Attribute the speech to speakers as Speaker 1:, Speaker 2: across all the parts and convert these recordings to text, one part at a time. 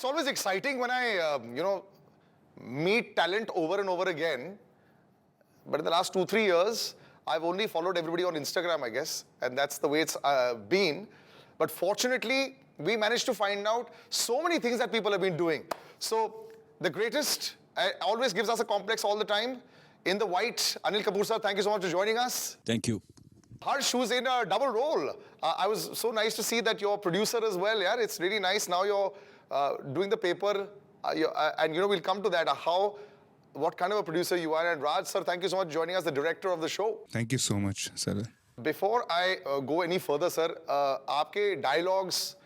Speaker 1: it's always exciting when I, meet talent over and over again. But in the last 2, 3 years, I've only followed everybody on Instagram, I guess. And that's the way it's been. But fortunately, we managed to find out so many things that people have been doing. So the greatest always gives us a complex all the time. In the white, Anil Kapoor sir, thank you so much for joining us.
Speaker 2: Thank you.
Speaker 1: Harsh, who's in a double role. I was so nice to see that you're a producer as well. Yeah, it's really nice. Now you're doing the paper. And we'll come to that. What kind of a producer you are. And Raj sir, thank you so much for joining us, the director of the show.
Speaker 3: Thank you so much, Salil.
Speaker 1: Before I go any further, sir, aapke dialogues,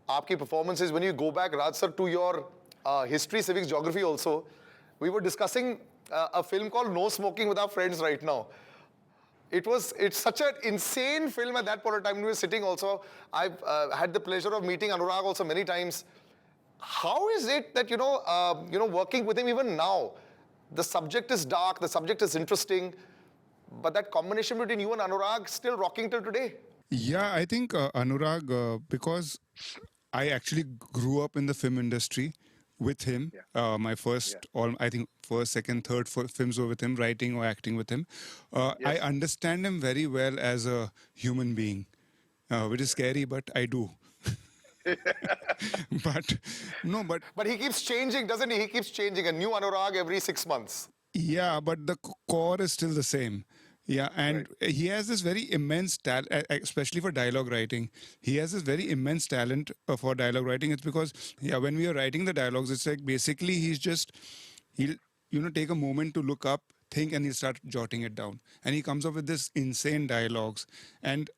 Speaker 1: aapki performances, when you go back, Raj sir, to your history, civics, geography also, we were discussing a film called No Smoking with our friends right now. It's such an insane film at that point of time. We were sitting also. I've had the pleasure of meeting Anurag also many times. How is it that, working with him even now, the subject is dark, the subject is interesting, but that combination between you and Anurag still rocking till today?
Speaker 3: Yeah, I think Anurag, because I actually grew up in the film industry with him. My first, first, second, third films were with him, writing or acting with him. I understand him very well as a human being, which is scary, but I do. But
Speaker 1: he keeps changing, doesn't he? He keeps changing. A new Anurag every 6 months.
Speaker 3: Yeah, but the core is still the same. Yeah, and he has this very immense talent, especially for dialogue writing. He has this very immense talent for dialogue writing. It's because, when we are writing the dialogues, it's like basically he'll take a moment to look up, think, and he'll start jotting it down. And he comes up with this insane dialogues. And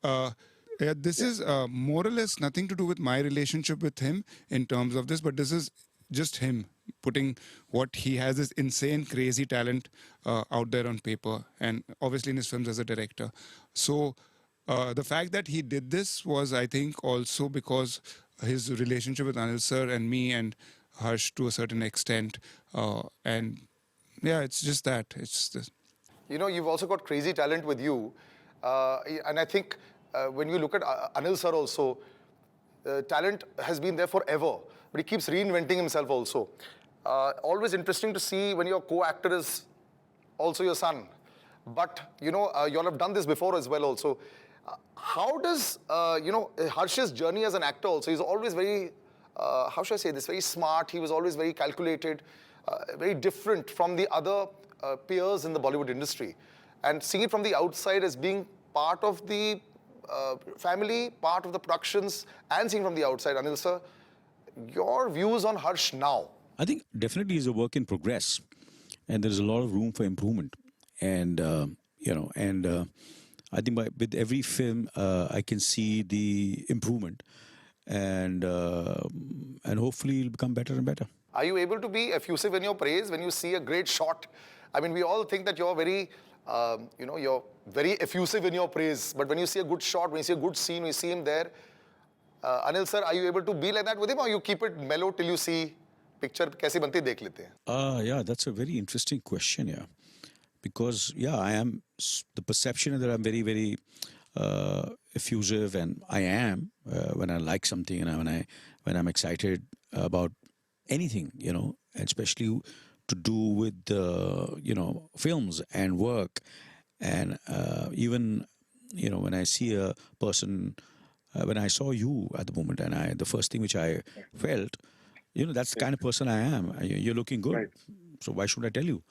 Speaker 3: this is more or less nothing to do with my relationship with him in terms of this, but this is just him putting what he has, this insane, crazy talent out there on paper, and obviously in his films as a director. So the fact that he did this was, I think, also because his relationship with Anil sir and me and Harsh to a certain extent. And yeah, it's just that. It's this.
Speaker 1: You've also got crazy talent with you. And I think when you look at Anil sir also, talent has been there forever, but he keeps reinventing himself also. Always interesting to see when your co-actor is also your son. But, you all have done this before as well also. How does, Harsh's journey as an actor also, he's always very, how should I say this, very smart. He was always very calculated, very different from the other peers in the Bollywood industry. And seeing it from the outside as being part of the family, part of the productions, and seeing from the outside, Anil sir, your views on Harsh now?
Speaker 2: I think definitely is a work in progress, and there is a lot of room for improvement. And I think with every film, I can see the improvement, and hopefully it'll become better and better.
Speaker 1: Are you able to be effusive in your praise when you see a great shot? I mean, we all think that you're very, you're very effusive in your praise. But when you see a good shot, when you see a good scene, when you see him there, Anil sir, are you able to be like that with him, or you keep it mellow till you see picture kaisi banti dekh lete hain?
Speaker 2: Yeah, that's a very interesting question, yeah. Because, I am, the perception is that I'm very, very effusive, and I am when I like something, and when I'm excited about anything, especially to do with films and work, and even when I see a person, when I saw you at the moment, and the first thing which I felt, that's the kind of person I am. You're looking good, right. So why should I tell you?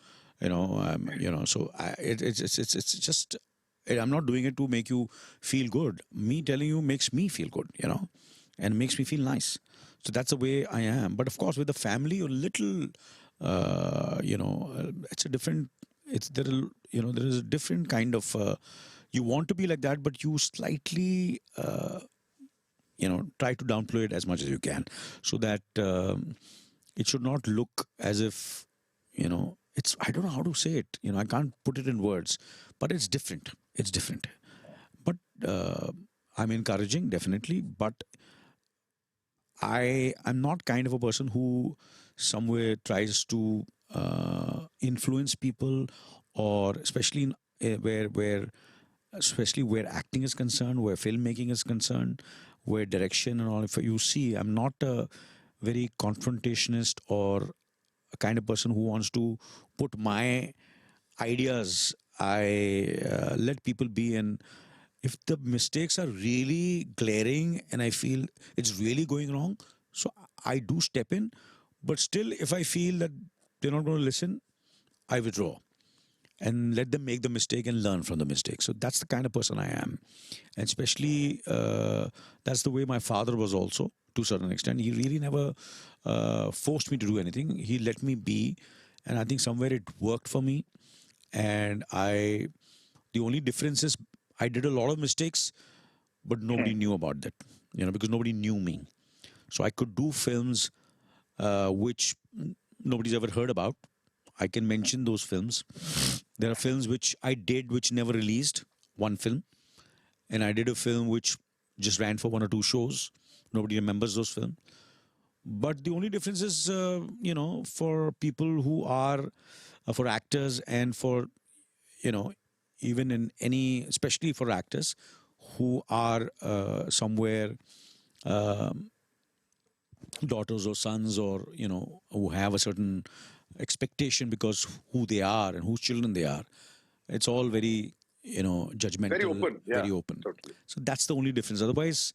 Speaker 2: So it's just, I'm not doing it to make you feel good. Me telling you makes me feel good, and makes me feel nice. So that's the way I am. But of course, with the family, a little, it's a different. There is a different kind of. You want to be like that, but you slightly, try to downplay it as much as you can, so that it should not look as if, it's. I don't know how to say it. I can't put it in words, but it's different. It's different. But I'm encouraging, definitely. But I'm not kind of a person who somewhere tries to influence people, or especially especially where acting is concerned, where filmmaking is concerned, where direction and all. If you see, I'm not a very confrontationist or a kind of person who wants to put my ideas. I let people be, and if the mistakes are really glaring and I feel it's really going wrong, so I do step in. But still, if I feel that they're not going to listen, I withdraw and let them make the mistake and learn from the mistake. So that's the kind of person I am. And especially, that's the way my father was also, to a certain extent. He really never forced me to do anything. He let me be. And I think somewhere it worked for me. And the only difference is I did a lot of mistakes, but nobody knew about that, because nobody knew me. So I could do films which nobody's ever heard about. I can mention those films. There are films which I did which never released, one film. And I did a film which just ran for 1 or 2 shows. Nobody remembers those films. But the only difference is, for people who are, for actors and for, even in any, especially for actors who are somewhere daughters or sons, or, who have a certain expectation because who they are and whose children they are. It's all very, judgmental.
Speaker 1: Very open. Yeah,
Speaker 2: very open.
Speaker 1: totally.
Speaker 2: So that's the only difference. Otherwise,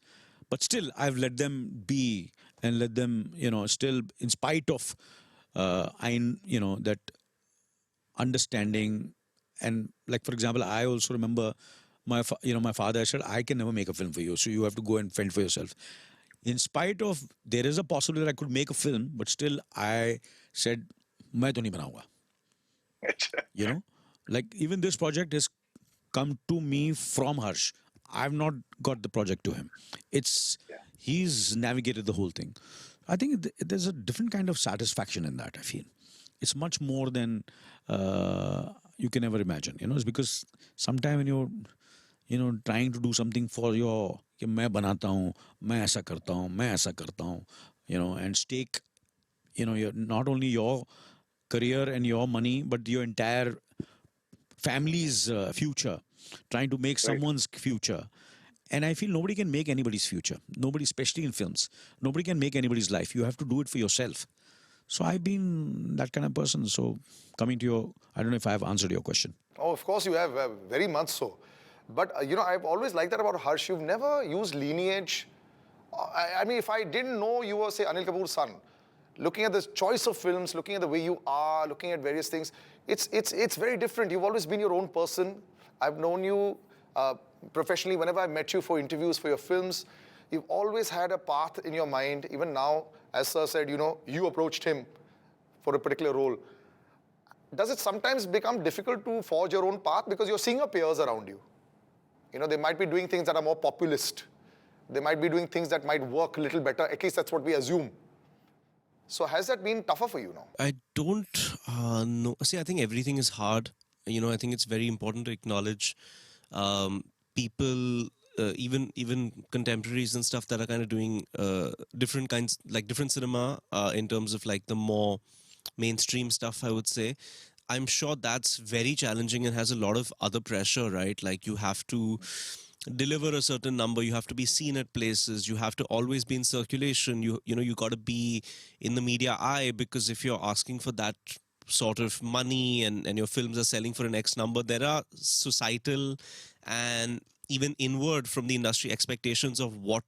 Speaker 2: but still, I've let them be and let them, still, in spite of, that understanding. And like, for example, I also remember my father said, I can never make a film for you, so you have to go and fend for yourself. In spite of, there is a possibility that I could make a film, but still I said, मैं तो नहीं बनाऊंगा. Like, even this project has come to me from Harsh. I've not got the project to him. He's navigated the whole thing. I think there's a different kind of satisfaction in that, I feel. It's much more than you can ever imagine. It's because sometime when you're, trying to do something for your, कि मैं बनाता हूँ, मैं ऐसा करता हूँ, मैं ऐसा करता हूँ, and stake, your, not only your career and your money, but your entire family's future, trying to make someone's future. And I feel nobody can make anybody's future. Nobody, especially in films. Nobody can make anybody's life. You have to do it for yourself. So I've been that kind of person. So coming to your, I don't know if I have answered your question.
Speaker 1: Oh, of course you have, very much so. But, I've always liked that about Harsh. You've never used lineage. I mean, if I didn't know you were, say, Anil Kapoor's son, looking at this choice of films, looking at the way you are, looking at various things, it's very different. You've always been your own person. I've known you professionally. Whenever I met you for interviews for your films, you've always had a path in your mind. Even now, as Sir said, you approached him for a particular role. Does it sometimes become difficult to forge your own path because you're seeing your peers around you? They might be doing things that are more populist. They might be doing things that might work a little better. At least that's what we assume. So has that been tougher for you now?
Speaker 4: I don't know. See, I think everything is hard. I think it's very important to acknowledge people, even contemporaries and stuff that are kind of doing different kinds, like different cinema in terms of like the more mainstream stuff, I would say. I'm sure that's very challenging and has a lot of other pressure, right? Like you have to deliver a certain number, you have to be seen at places, you have to always be in circulation, you got to be in the media eye, because if you're asking for that sort of money and your films are selling for an X number, there are societal and even inward from the industry expectations of what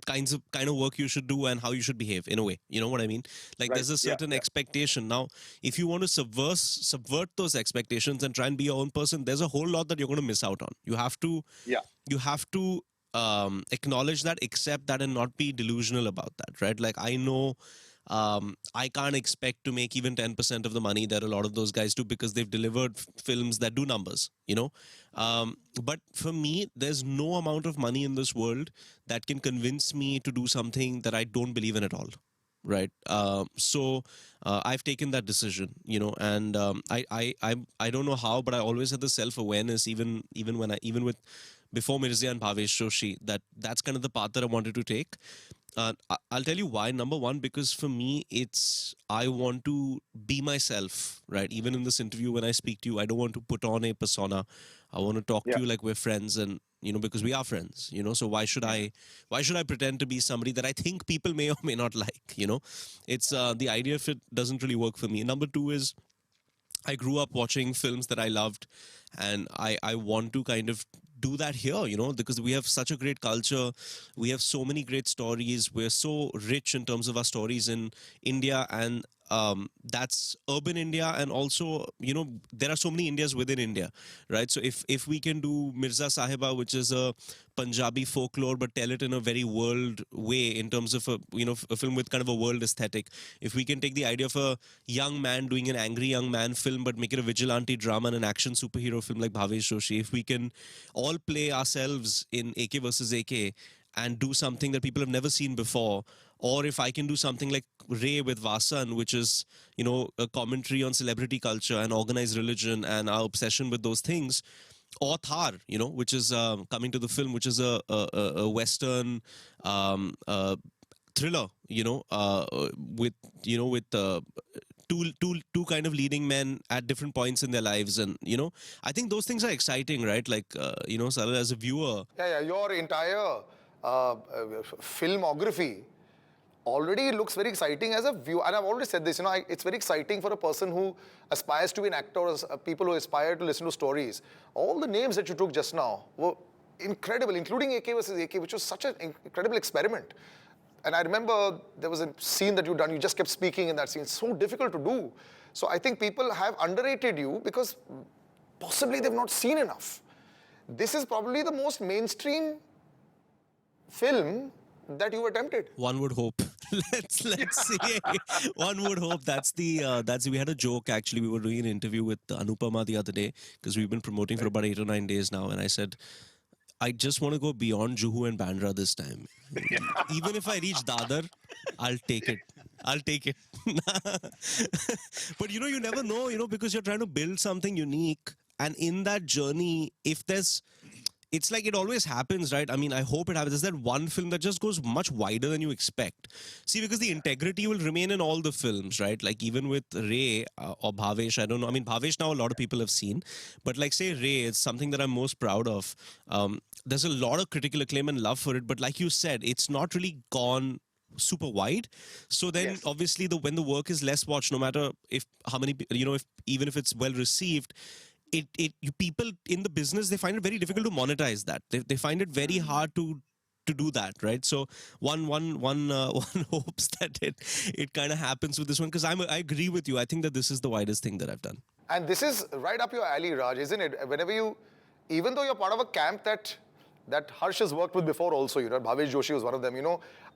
Speaker 4: kind of work you should do and how you should behave, in a way. You know what I mean? Like, there's a certain expectation. Now, if you want to subvert those expectations and try and be your own person, there's a whole lot that you're going to miss out on. You have to acknowledge that, accept that, and not be delusional about that, right? Like, I know I can't expect to make even 10% of the money that a lot of those guys do, because they've delivered films that do numbers, but for me, there's no amount of money in this world that can convince me to do something that I don't believe in at all, right? So I've taken that decision, and I don't know how, but I always had the self-awareness, even with before Mirzia and Bhavesh Joshi, that's kind of the path that I wanted to take. I'll tell you why. Number one, because for me, I want to be myself, right? Even in this interview, when I speak to you, I don't want to put on a persona. I want to talk to you like we're friends, and because we are friends, so why should I pretend to be somebody that I think people may or may not like? It's the idea of it doesn't really work for me. Number two is, I grew up watching films that I loved, and I want to kind of do that here, because we have such a great culture. We have so many great stories. We're so rich in terms of our stories in India, and that's urban India, and also, there are so many Indias within India, right? So if we can do Mirza Sahiba, which is a Punjabi folklore, but tell it in a very world way in terms of a film with kind of a world aesthetic. If we can take the idea of a young man doing an angry young man film, but make it a vigilante drama and an action superhero film like Bhavesh Joshi, if we can all play ourselves in AK versus AK and do something that people have never seen before, or if I can do something like Ray with Vasan, which is, a commentary on celebrity culture and organized religion and our obsession with those things, or Thar, which is coming to the film, which is a Western thriller, with two kind of leading men at different points in their lives, and I think those things are exciting, right? Like Salil, as a viewer,
Speaker 1: your entire filmography already looks very exciting as a viewer. And I've already said this, it's very exciting for a person who aspires to be an actor, or people who aspire to listen to stories. All the names that you took just now were incredible, including AK versus AK, which was such an incredible experiment. And I remember there was a scene that you done, you just kept speaking in that scene. So difficult to do. So I think people have underrated you because possibly they've not seen enough. This is probably the most mainstream film that you attempted.
Speaker 4: One would hope. let's see. One would hope. We had a joke, actually. We were doing an interview with Anupama the other day, because we've been promoting for about 8 or 9 days now, and I said, I just want to go beyond Juhu and Bandra this time. Even if I reach Dadar, I'll take it. But you never know, because you're trying to build something unique, and in that journey, it's like it always happens, right? I mean, I hope it happens. There's that one film that just goes much wider than you expect. See, because the integrity will remain in all the films, right? Like even with Ray or Bhavesh, I don't know. I mean, Bhavesh now a lot of people have seen. But like say Ray, it's something that I'm most proud of. There's a lot of critical acclaim and love for it. But like you said, it's not really gone super wide. So then obviously when the work is less watched, no matter even if it's well received, people in the business, they find it very difficult to monetize that. They find it very hard to do that, right? So one hopes that it kind of happens with this one, because I agree with you. I think that this is the widest thing that I've done.
Speaker 1: And this is right up your alley, Raj, isn't it? Even though you're part of a camp that Harsh has worked with before also, Bhavesh Joshi was one of them,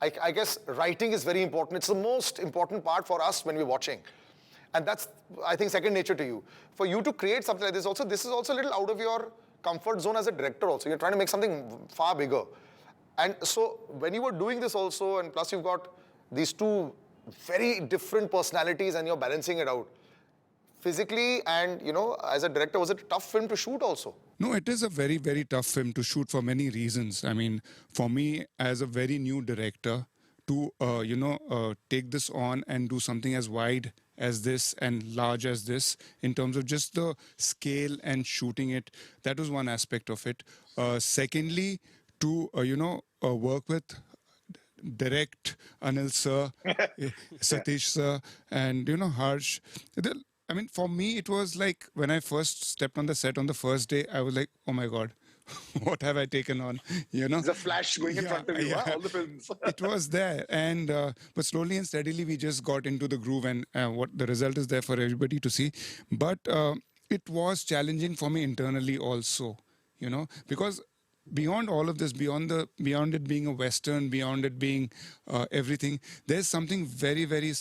Speaker 1: I guess writing is very important. It's the most important part for us when we're watching. And that's, I think, second nature to you. For you to create something like this also, this is also a little out of your comfort zone as a director also. You're trying to make something far bigger. And so when you were doing this also, and plus you've got these two very different personalities and you're balancing it out. Physically and, as a director, was it a tough film to shoot also?
Speaker 3: No, it is a very, very tough film to shoot for many reasons. I mean, for me, as a very new director, to, take this on and do something as wide as this and large as this in terms of just the scale and shooting it, that was one aspect of it. Secondly, to, work with direct Anil sir, Satish sir, and, Harsh. I mean, for me, it was like when I first stepped on the set on the first day, I was like, oh my God, what have I taken on?
Speaker 1: There's a flash going in front of you, all the films.
Speaker 3: It was there. And but slowly and steadily, we just got into the groove, and what the result is there for everybody to see. But it was challenging for me internally also, because beyond all of this, beyond it being a Western, beyond it being everything, there's something very, very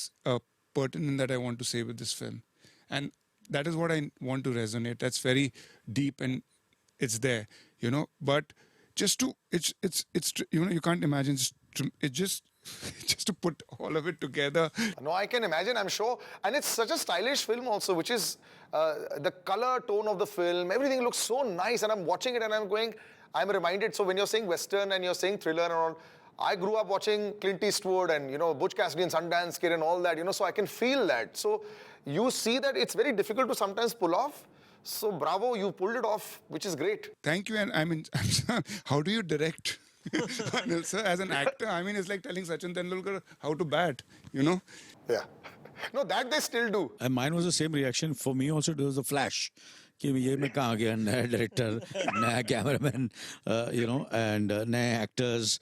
Speaker 3: pertinent that I want to say with this film. And that is what I want to resonate. That's very deep, and it's there, but just to, it's you can't imagine, just to put all of it together.
Speaker 1: No, I can imagine, I'm sure. And it's such a stylish film also, which is the color tone of the film, everything looks so nice, and I'm watching it and I'm going, I'm reminded, so when you're saying Western and you're saying thriller and all, I grew up watching Clint Eastwood and, Butch Cassidy and Sundance Kid and all that, so I can feel that. So you see that it's very difficult to sometimes pull off. So bravo, you pulled it off, which is great.
Speaker 3: Thank you. And I mean, how do you direct? Anil sir, as an actor, I mean, it's like telling Sachin Tendulkar how to bat,
Speaker 1: Yeah. No, that they still do.
Speaker 2: And mine was the same reaction. For me also, it was a flash. कि ये मैं कहाँ गया, नया director, नया cameraman, and नए actors,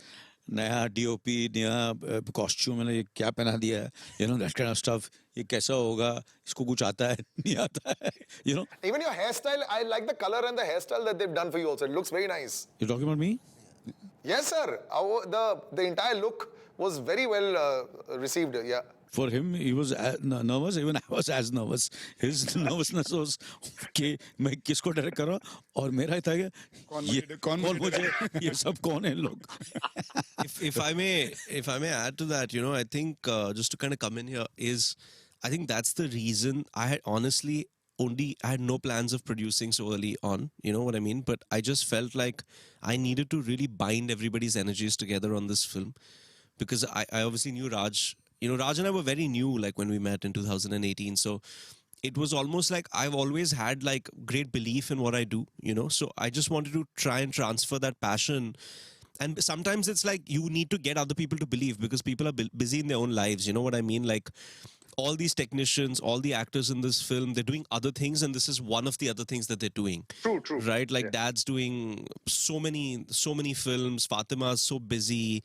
Speaker 2: नया DOP, नया costume, मैंने ये क्या पहना दिया है, that kind of stuff. ये कैसा होगा, इसको कुछ आता है, नहीं आता है,
Speaker 1: Even your hairstyle, I like the color and the hairstyle that they've done for you also. It looks very nice.
Speaker 2: You're talking about me?
Speaker 1: Yes, sir. The entire look was very well received. Yeah.
Speaker 2: For him, he was nervous. Even I was as nervous. His nervousness was कि मैं किसको direct कर रहा हूँ और मेरा ही था कि कौन मुझे ये सब कौन है लोग.
Speaker 4: If I may add to that, I think just to kind of come in here is, I think that's the reason I had no plans of producing so early on, you know what I mean? But I just felt like I needed to really bind everybody's energies together on this film, because I obviously knew Raj. Raj and I were very new, like when we met in 2018. So it was almost like I've always had like great belief in what I do, So I just wanted to try and transfer that passion. And sometimes it's like you need to get other people to believe, because people are busy in their own lives. You know what I mean? Like all these technicians, all the actors in this film, they're doing other things, and this is one of the other things that they're doing.
Speaker 1: True.
Speaker 4: Right? Like Dad's doing so many films. Fatima's so busy.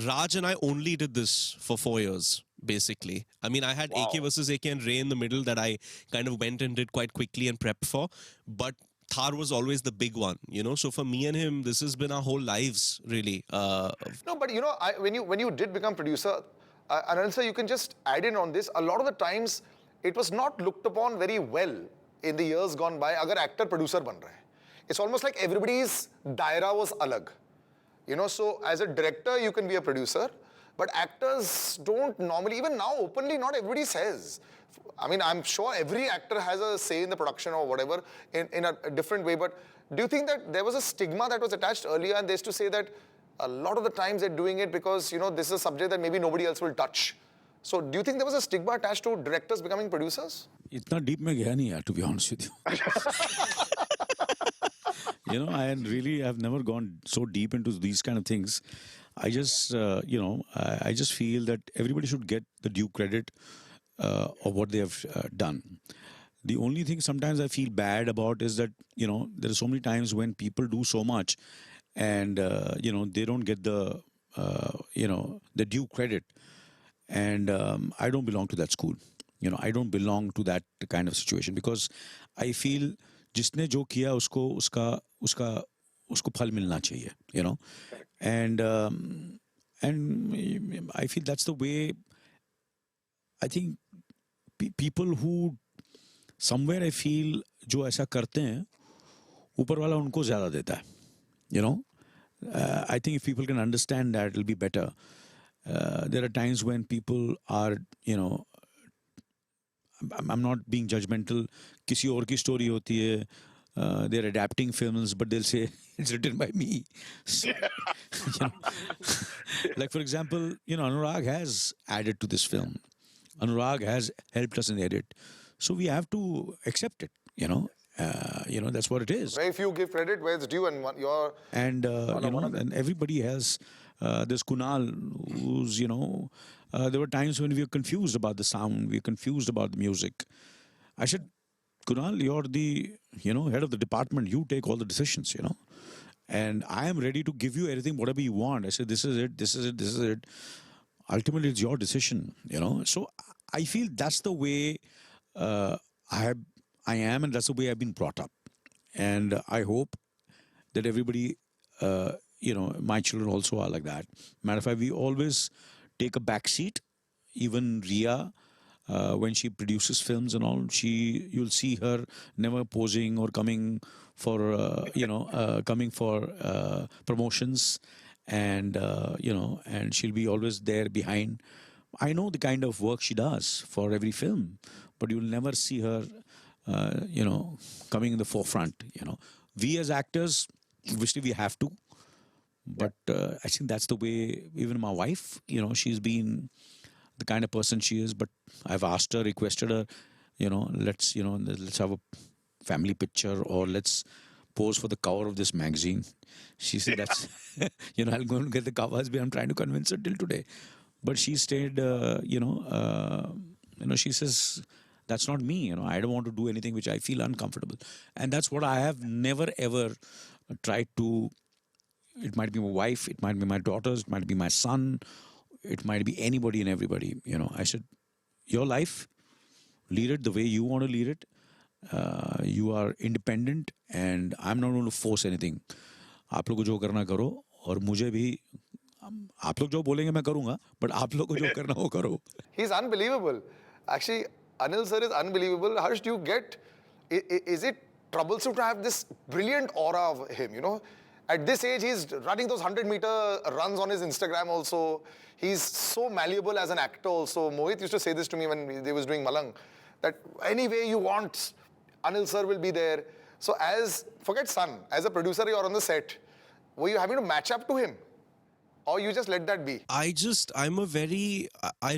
Speaker 4: Raj and I only did this for 4 years, basically. I mean, I had AK versus AK and Ray in the middle that I kind of went and did quite quickly and prepped for. But Thar was always the big one, So for me and him, this has been our whole lives, really.
Speaker 1: No, but when you did become producer, Anil sir, you can just add in on this. A lot of the times, it was not looked upon very well in the years gone by. Agar actor producer ban rahe. It's almost like everybody's daira was alag. So as a director, you can be a producer, but actors don't normally, even now openly, not everybody says. I mean, I'm sure every actor has a say in the production or whatever in a different way, but do you think that there was a stigma that was attached earlier, and they used to say that a lot of the times they're doing it because, this is a subject that maybe nobody else will touch. So do you think there was a stigma attached to directors becoming producers?
Speaker 2: इतना deep में गया नहीं यार, to be honest with you. I've never gone so deep into these kind of things. I just, I just feel that everybody should get the due credit of what they have done. The only thing sometimes I feel bad about is that, there are so many times when people do so much and, they don't get the, the due credit. And I don't belong to that school. I don't belong to that kind of situation, because I feel जिसने जो किया उसको फल मिलना चाहिए, and I feel that's the way. I think people who somewhere I feel जो ऐसा करते हैं ऊपर वाला उनको ज़्यादा देता है, I think if people can understand that, it'll be better. There are times when people are, I'm not being judgmental. किसी और की story होती है. They're adapting films, but they'll say it's written by me. So, like for example, Anurag has added to this film. Anurag has helped us in edit, so we have to accept it. That's what it is.
Speaker 1: Very few give credit where it's due, and you're
Speaker 2: and everybody has. There's Kunal, who's there were times when we were confused about the sound, we were confused about the music. I said, Kunal, you're the head of the department. You take all the decisions, and I am ready to give you everything, whatever you want. I said, this is it, this is it, this is it. Ultimately, it's your decision, So I feel that's the way I am, and that's the way I've been brought up. And I hope that everybody, my children also are like that. Matter of fact, we always take a back seat. Even Ria, when she produces films and all, you'll see her never posing or coming for, promotions, and and she'll be always there behind. I know the kind of work she does for every film, but you'll never see her, coming in the forefront. We as actors, obviously we have to. But I think that's the way, even my wife, she's been the kind of person she is. But I've asked her, requested her, let's have a family picture, or let's pose for the cover of this magazine. She said that's, I'll go and get the covers, but I'm trying to convince her till today. But she stayed, she says, that's not me. I don't want to do anything which I feel uncomfortable. And that's what I have never, ever tried to. It might be my wife, it might be my daughters, it might be my son, it might be anybody and everybody. I said, your life, lead it the way you want to lead it. You are independent, and I'm not going to force anything. आप लोग को जो करना करो, और मुझे भी आप लोग जो बोलेंगे मैं करूँगा, but आप लोग को जो करना हो करो.
Speaker 1: He's unbelievable. Actually, Anil sir is unbelievable. Harsh, do you get, is it troublesome to have this brilliant aura of him, At this age, he's running those 100-meter runs on his Instagram also. He's so malleable as an actor also. Mohit used to say this to me when they was doing Malang, that any way you want, Anil sir will be there. So forget son, as a producer, you're on the set. Were you having to match up to him? Or you just let that be?
Speaker 4: I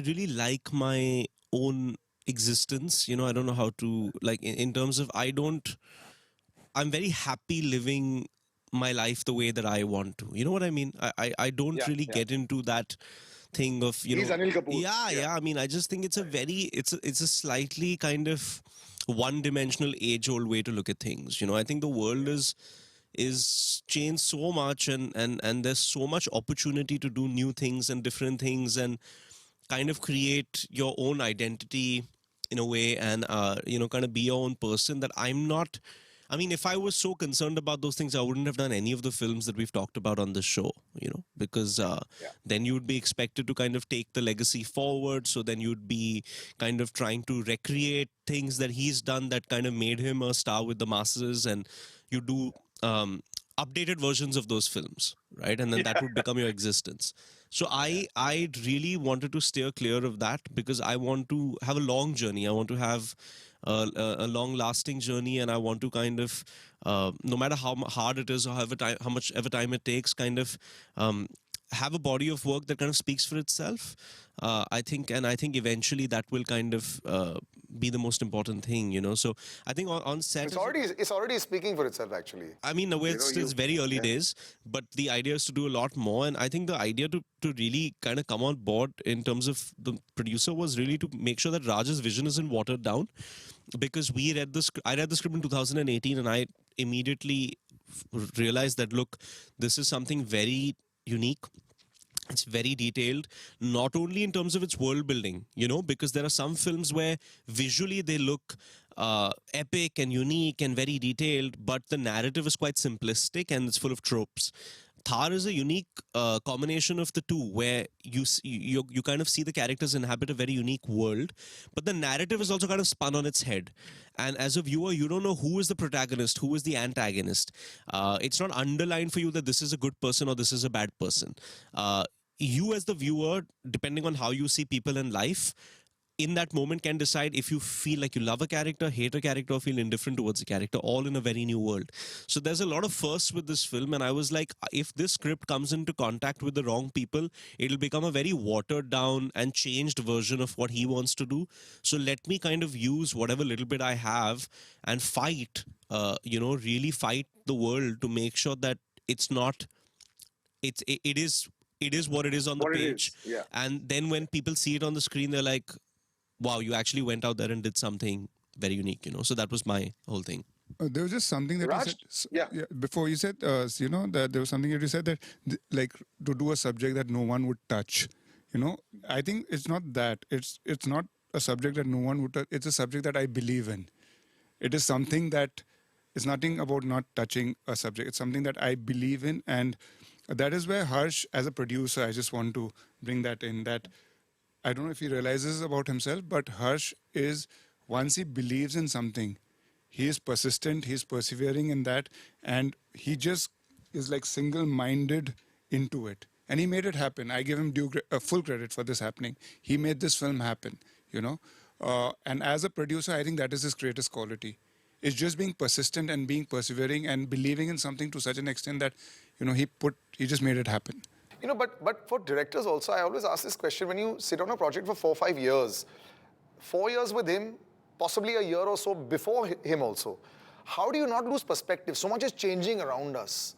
Speaker 4: really like my own existence. I don't know how to, like, in terms of, I'm very happy living my life the way that I want to. You know what I mean? I don't really get into that thing of,
Speaker 1: He's Anil Kapoor.
Speaker 4: Yeah. I mean, I just think it's a slightly kind of one-dimensional, age-old way to look at things. I think the world is changed so much, and there's so much opportunity to do new things and different things and kind of create your own identity in a way, and kind of be your own person, that I'm not. I mean, if I was so concerned about those things, I wouldn't have done any of the films that we've talked about on this show, because then you'd be expected to kind of take the legacy forward. So then you'd be kind of trying to recreate things that he's done that kind of made him a star with the masses, and you do updated versions of those films, right? And then that would become your existence. So I really wanted to steer clear of that, because I want to have a long journey. I want to have a long-lasting journey, and I want to kind of, no matter how hard it is or how much ever time it takes, kind of have a body of work that kind of speaks for itself. I think eventually that will kind of be the most important thing, So I think on set,
Speaker 1: it's already speaking for itself, actually.
Speaker 4: I mean, it's very early days, but the idea is to do a lot more. And I think the idea to really kind of come on board in terms of the producer was really to make sure that Raj's vision isn't watered down, because I read the script in 2018, and I immediately realized that, look, this is something very unique. It's very detailed, not only in terms of its world building, because there are some films where visually they look epic and unique and very detailed, but the narrative is quite simplistic and it's full of tropes. Thar is a unique combination of the two, where you kind of see the characters inhabit a very unique world, but the narrative is also kind of spun on its head. And as a viewer, you don't know who is the protagonist, who is the antagonist. It's not underlined for you that this is a good person or this is a bad person. You as the viewer, depending on how you see people in life, in that moment can decide if you feel like you love a character, hate a character, or feel indifferent towards a character, all in a very new world. So there's a lot of firsts with this film, and I was like, if this script comes into contact with the wrong people, it'll become a very watered down and changed version of what he wants to do. So let me kind of use whatever little bit I have and fight, really fight the world to make sure that it's not, it is what it is on the page.
Speaker 1: Yeah.
Speaker 4: And then when people see it on the screen, they're like, wow, you actually went out there and did something very unique, So that was my whole thing.
Speaker 3: There was just something that
Speaker 1: Raj?
Speaker 3: you said.
Speaker 1: Yeah.
Speaker 3: Before you said, that there was something that you said that, like, to do a subject that no one would touch. I think it's not that. It's not a subject that no one would touch. It's a subject that I believe in. It is something that, it's nothing about not touching a subject. It's something that I believe in, and that is where Harsh, as a producer, I just want to bring that in, that I don't know if he realizes about himself, but Harsh is, once he believes in something, he is persistent, he's persevering in that, and he just is like single-minded into it. And he made it happen. I give him full credit for this happening. He made this film happen, And as a producer, I think that is his greatest quality. It's just being persistent and being persevering and believing in something to such an extent that, he just made it happen.
Speaker 1: But for directors also, I always ask this question: when you sit on a project for 4 or 5 years, 4 years with him, possibly a year or so before him also, how do you not lose perspective? So much is changing around us.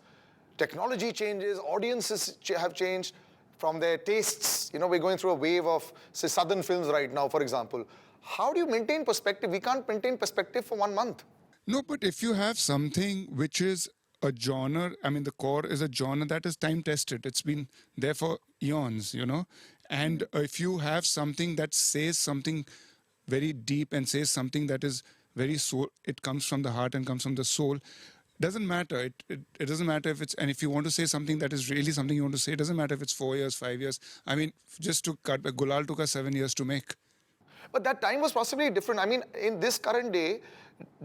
Speaker 1: Technology changes, audiences have changed from their tastes. We're going through a wave of, say, Southern films right now, for example. How do you maintain perspective? We can't maintain perspective for 1 month.
Speaker 3: No, but if you have something which is a genre, I mean, the core is a genre that is time tested. It's been there for eons, And if you have something that says something very deep and says something that is very soul, it comes from the heart and comes from the soul. Doesn't matter. It doesn't matter if it's, and if you want to say something that is really something you want to say, it doesn't matter if it's 4 years, 5 years. I mean, just to cut, Gulal took us 7 years to make.
Speaker 1: But that time was possibly different. I mean, in this current day,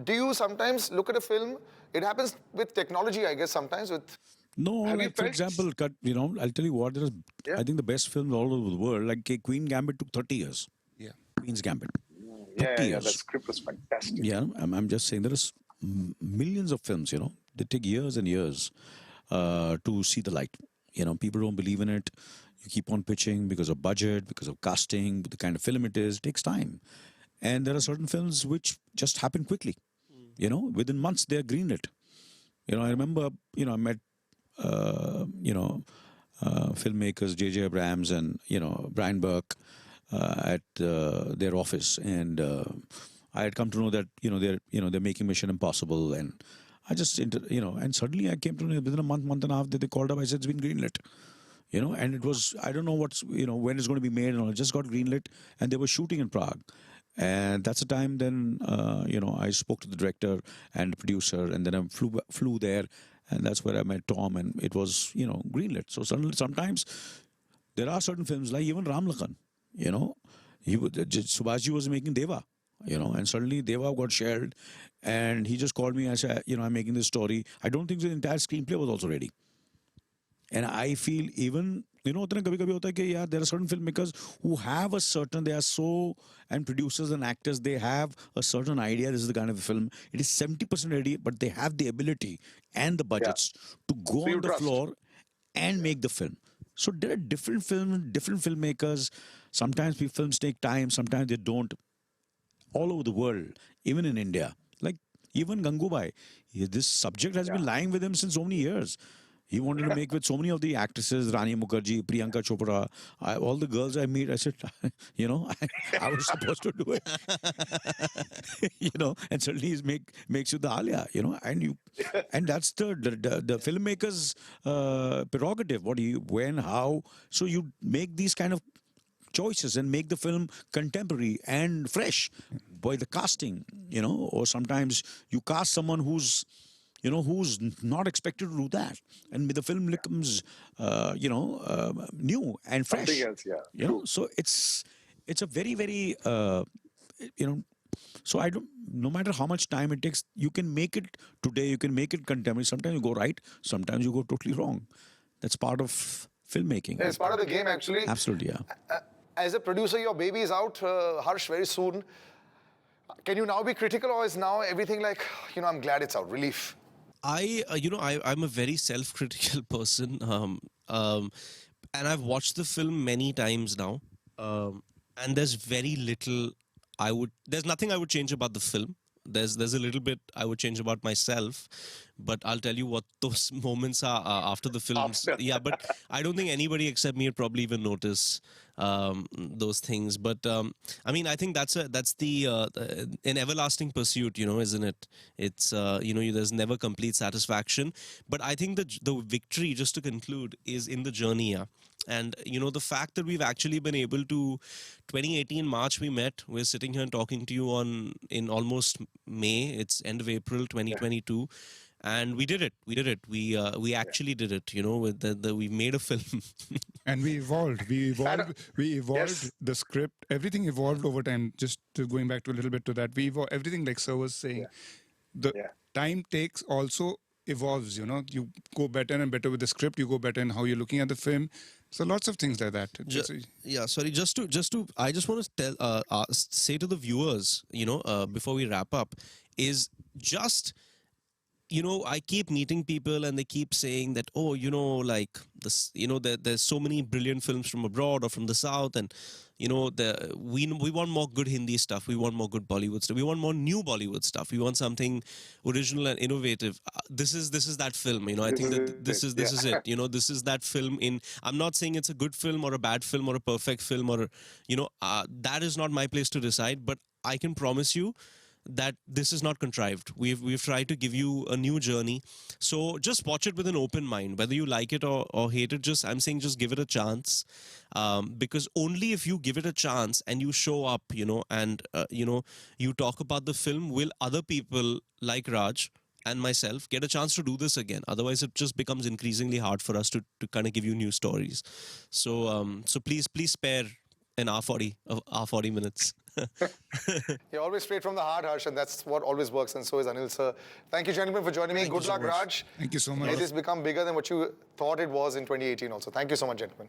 Speaker 1: do you sometimes look at a film? It happens with technology, I guess, sometimes with...
Speaker 2: No,
Speaker 1: Have you
Speaker 2: like for
Speaker 1: felt-
Speaker 2: example, I'll tell you what, there is,
Speaker 1: Yeah.
Speaker 2: I think the best films all over the world, like Queen Gambit took 30 years.
Speaker 3: Yeah.
Speaker 2: Queen's Gambit.
Speaker 5: Yeah,
Speaker 2: 30
Speaker 5: yeah,
Speaker 2: years.
Speaker 5: that script was fantastic.
Speaker 2: Yeah, I'm just saying there is millions of films, they take years and years to see the light. People don't believe in it. You keep on pitching because of budget, because of casting, the kind of film it is. It takes time. And there are certain films which just happen quickly. Within months they're greenlit. I remember, I met, filmmakers, J.J. Abrams and, Brian Burke at their office. And I had come to know that, they're making Mission Impossible. And I just, and suddenly I came to know within a month and a half that they called up. I said, it's been greenlit. And it was, I don't know what's, when it's going to be made and all. It just got greenlit and they were shooting in Prague. And that's the time then, I spoke to the director and producer and then I flew there and that's where I met Tom and it was, greenlit. So suddenly, sometimes there are certain films like even Ram Lakhan, Subhashji was making Deva, and suddenly Deva got shared and he just called me and said, I'm making this story. I don't think the entire screenplay was also ready. And I feel even, yeah, there are certain filmmakers who have a certain, and producers and actors, they have a certain idea, this is the kind of film. It is 70% ready, but they have the ability and the budgets to go
Speaker 5: So you
Speaker 2: on the
Speaker 5: trust.
Speaker 2: floor and make the film. So there are different films, different filmmakers. Sometimes films take time, sometimes they don't. All over the world, even in India. Like even Gangubai, this subject has been lying with him since so many years. He wanted to make with so many of the actresses, Rani Mukherjee, Priyanka Chopra, all the girls I meet. I said, I was supposed to do it, and suddenly he makes you the Alia, and that's the filmmaker's prerogative. When, how. So you make these kind of choices and make the film contemporary and fresh by the casting, or sometimes you cast someone who's not expected to do that, and the film becomes, new and fresh.
Speaker 5: Something else, yeah.
Speaker 2: So it's a very, very, so I don't. No matter how much time it takes, you can make it today. You can make it contemporary. Sometimes you go right. Sometimes you go totally wrong. That's part of filmmaking.
Speaker 1: It's part of the game, actually.
Speaker 2: Absolutely, yeah.
Speaker 1: As a producer, your baby is out, Harsh, very soon. Can you now be critical, or is now everything like, I'm glad it's out, relief?
Speaker 4: I'm a very self-critical person, and I've watched the film many times now, and there's very little there's nothing I would change about the film. There's a little bit I would change about myself, but I'll tell you what those moments are after the films. Yeah, but I don't think anybody except me would probably even notice those things. But I mean, I think that's an everlasting pursuit, isn't it? It's there's never complete satisfaction. But I think the victory, just to conclude, is in the journey. Yeah. And, the fact that we've actually been able to, 2018 March we met, we're sitting here and talking to you in almost May, it's end of April 2022. And we did it. We actually did it, with we made a film.
Speaker 3: And we evolved. We evolved
Speaker 5: Yes.
Speaker 3: the script. Everything evolved over time. Just going back to a little bit to that, we evolved everything, like Sir was saying. The time takes also evolves. You go better and better with the script. You go better in how you're looking at the film. So lots of things like that.
Speaker 4: Sorry. Just to, I just want to say to the viewers, before we wrap up, is just, I keep meeting people and they keep saying that, oh, like this, there's so many brilliant films from abroad or from the South, and we want more good Hindi stuff. We want more good Bollywood stuff. We want more new Bollywood stuff. We want something original and innovative. This is that film. I think that this is it. This is that film. I'm not saying it's a good film or a bad film or a perfect film, or that is not my place to decide. But I can promise you that this is not contrived. We've tried to give you a new journey. So just watch it with an open mind, whether you like it or hate it. I'm saying just give it a chance, because only if you give it a chance and you show up, and you talk about the film, will other people like Raj and myself get a chance to do this again. Otherwise, it just becomes increasingly hard for us to kind of give you new stories. So please spare an R40 minutes.
Speaker 1: You're always straight from the heart, Harsh, and that's what always works, and so is Anil sir. Thank you, gentlemen, for joining me.
Speaker 3: Thank you
Speaker 1: Good
Speaker 3: so
Speaker 1: luck,
Speaker 3: much.
Speaker 1: Raj.
Speaker 3: Thank you so much.
Speaker 1: May this become bigger than what you thought it was in 2018 also. Thank you so much, gentlemen.